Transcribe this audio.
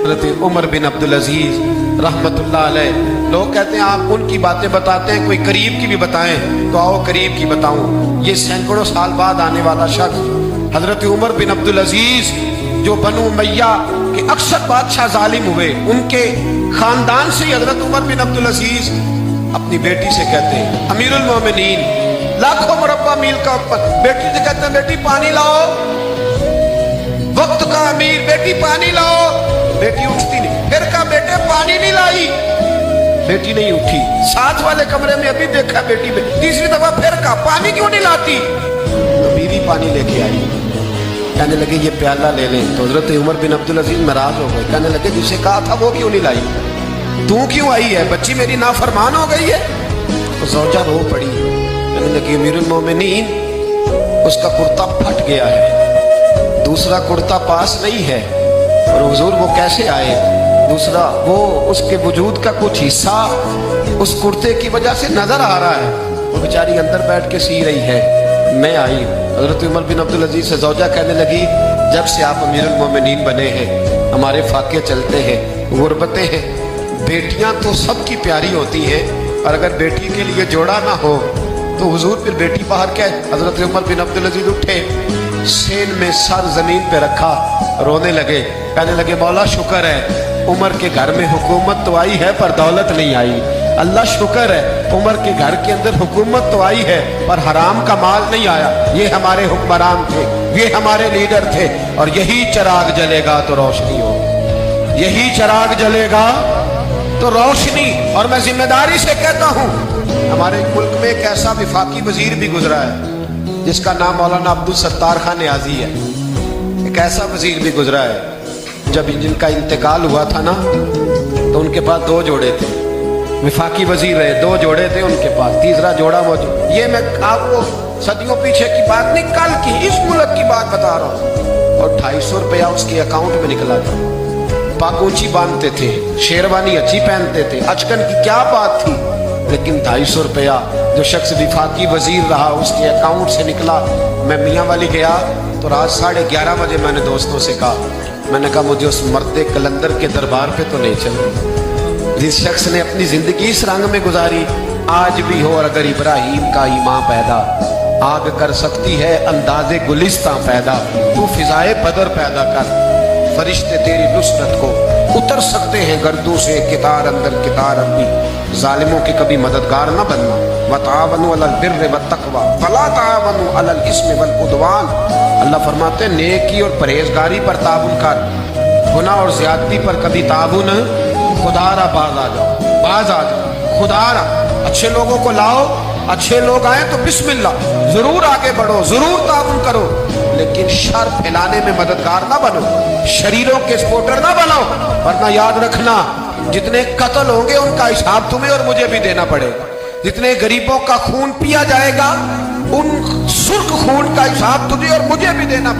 حضرت عمر بن عبد العزیز رحمتullah علیہ، لوگ کہتے ہیں آپ ان کی باتیں بتاتے ہیں، کوئی قریب کی بھی بتائیں، تو آؤ قریب کی بتاؤں۔ یہ سینکڑوں سال بعد آنے والا شخص حضرت عمر بن عبد العزیز، جو بنو امیہ کے اکثر بادشاہ ظالم ہوئے، ان کے خاندان سے حضرت عمر بن عبد العزیز اپنی بیٹی سے کہتے ہیں امیر المومنین، لاکھوں مربع میل کا بیٹی سے کہتے ہیں بیٹی پانی لاؤ، وقت کا امیر، بیٹی پانی لاؤ، بیٹی اٹھتی نہیں، پھر کہا بیٹے پانی نہیں لائی، بیٹی نہیں اٹھی، ساتھ والے کمرے میں ابھی دیکھا بیٹی میں، تیسری دفعہ پھر کہا پانی کیوں نہیں لاتی، تو بیوی پانی لے کے آئی، کہنے لگے یہ پیالہ لے لیں، تو حضرت عمر بن عبد العزیز ناراض ہو گئے، کہنے لگے جسے کہا تھا وہ کیوں نہیں لائی، تو کیوں آئی ہے، بچی میری نافرمان ہو گئی ہے، تو زوجہ رو پڑی، کہنے لگی امیر المومنین اس کا کرتا پھٹ گیا ہے، دوسرا کرتا پاس نہیں ہے، اور حضور وہ کیسے آئے، دوسرا وہ اس کے وجود کا کچھ حصہ اس کرتے کی وجہ سے نظر آ رہا ہے، وہ بیچاری اندر بیٹھ کے سی رہی ہے، میں آئی۔ حضرت عمر بن عبد العزیز سے زوجہ کہنے لگی جب سے آپ امیر المومنین بنے ہیں ہمارے فاقے چلتے ہیں، غربتیں ہیں، بیٹیاں تو سب کی پیاری ہوتی ہیں، اور اگر بیٹی کے لیے جوڑا نہ ہو تو حضور پھر بیٹی باہر کیا ہے۔ حضرت عمر بن عبد العزیز اٹھے، سین میں سر زمین پہ رکھا، رونے لگے، کہنے لگے مولا شکر ہے عمر کے گھر میں حکومت تو آئی ہے پر دولت نہیں آئی، اللہ شکر ہے عمر کے گھر کے اندر حکومت تو آئی ہے پر حرام کا مال نہیں آیا، یہ ہمارے حکمران تھے، یہ ہمارے لیڈر تھے، اور یہی چراغ جلے گا تو روشنی ہو، یہی چراغ جلے گا تو روشنی۔ اور میں ذمہ داری سے کہتا ہوں ہمارے ملک میں ایک ایسا وفاقی وزیر بھی گزرا ہے جس کا نام مولانا عبدالستار خان نیازی ہے، ایک ایسا وزیر بھی گزرا ہے، جب جن کا انتقال ہوا تھا نا تو ان کے پاس 2 جوڑے تھے، وفاقی وزیر رہے، 2 جوڑے تھے ان کے پاس، تیسرا جوڑا موجود، یہ میں آپ کو صدیوں پیچھے کی بات نہیں کل کی اس ملک کی بات بتا رہا ہوں، اور 250 روپیہ اس کے اکاؤنٹ میں نکلا تھا، پاگوچی باندھتے تھے، شیروانی اچھی پہنتے تھے، اچکن کی کیا بات تھی، لیکن 250 روپیہ جو شخص وفاقی وزیر رہا اس کے اکاؤنٹ سے نکلا۔ میں میاں والی گیا تو رات 11:30 بجے میں نے دوستوں سے کہا، میں نے کہا مجھے اس مرد کلندر کے دربار پہ تو نہیں چلنا، جس شخص نے اپنی زندگی اس رنگ میں گزاری، آج بھی ہو اور اگر ابراہیم کا ایمان پیدا، آگ کر سکتی ہے انداز گلستاں پیدا، تو فضائے بدر پیدا کر، فرشتے تیری نصرت کو اتر سکتے ہیں گردوں سے، کتار اندر کتار اپنی، ظالموں کے کبھی مددگار نہ بننا، وَتَعَاوَنُوا عَلَى الْبِرِّ وَالتَّقْوَىٰ وَلَا تَعَاوَنُوا عَلَى الْإِثْمِ وَالْعُدْوَانِ۔ اللہ فرماتے ہیں نیکی اور پرہیزگاری پر تعاون کر، گناہ اور زیادتی پر کبھی تعاون، خدا را باز آ جاؤ، باز آ جاؤ، خدا را، اچھے لوگوں کو لاؤ، اچھے لوگ آئیں تو بسم اللہ، ضرور آگے بڑھو، ضرور تعاون کرو، لیکن شر پھیلانے میں مددگار نہ بنو، شریروں کے سپورٹر نہ بنو، ورنہ یاد رکھنا جتنے قتل ہوں گے ان کا حساب تمہیں اور مجھے بھی دینا پڑے گا، جتنے غریبوں کا خون پیا جائے گا ان سرخ خون کا حساب تجھے اور مجھے بھی دینا پڑے گا۔